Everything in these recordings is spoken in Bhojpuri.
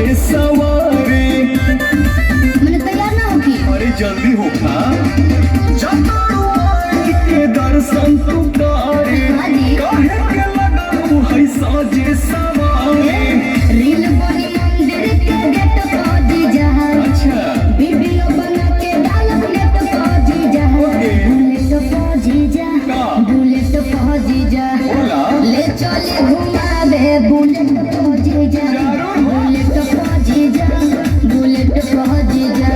साजे सवारी। मैंने तैयार ना होगी। अरे जल्दी होगा, जब माई के दर्शन तू करे, काहे के लगलू है साजे सवारी। रील बनी मंदिर के गेट पर जीजा, अच्छा वीडियो बना के डालब नेट पर जीजा, बुलेट पर जीजा, बुलेट पर जीजा, ले चले घुमावे बुलेट पर जीजा, बुलेट पर जीजा, बुलेट पर जीजा,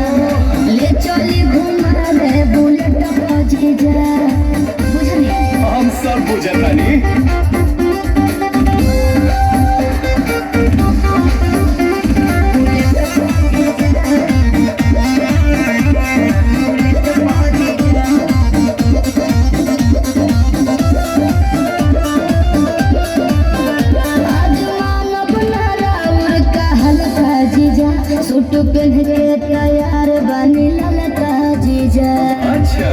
ले चले घुमावे बुलेट पर जीजा। बुझली? हम सब बुझतानी। सूट पहन के तैयार बनी ललका जीजा। अच्छा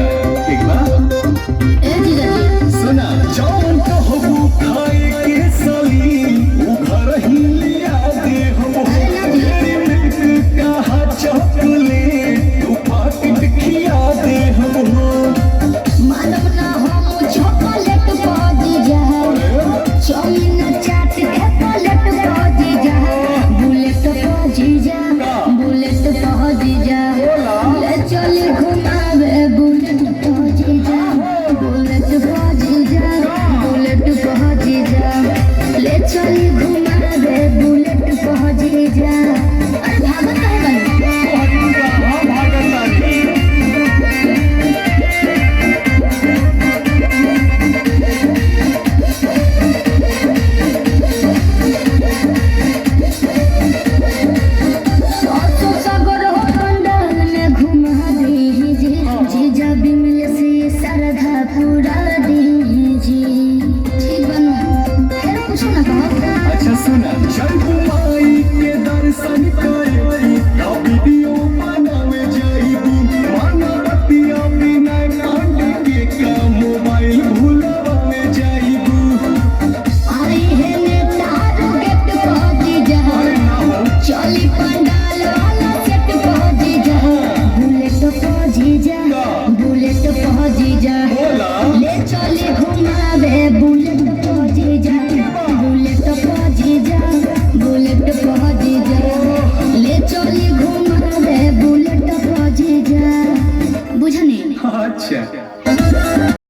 एक बात ए जीजा जी सुना, जौन कहबू खाए के सली उ घर ही लिया दे हम। तेरी मिल्क का चॉकलेट तू पाकिट खिया दे हम। मानव ना हम चॉकलेट पा जीजा, चाउमीन चाट के प्लेट पा जीजा, बुलेट पा जीजा, बुलेट पा जीजा, ले चले घुमावे बुलेट पा जीजा, बुलेट पा जीजा, बुलेट पा जीजा, ले चले घुमावे बुलेट पा जीजा। अरे भागत है अच्छा सुना, जब माई के दर्शन करे,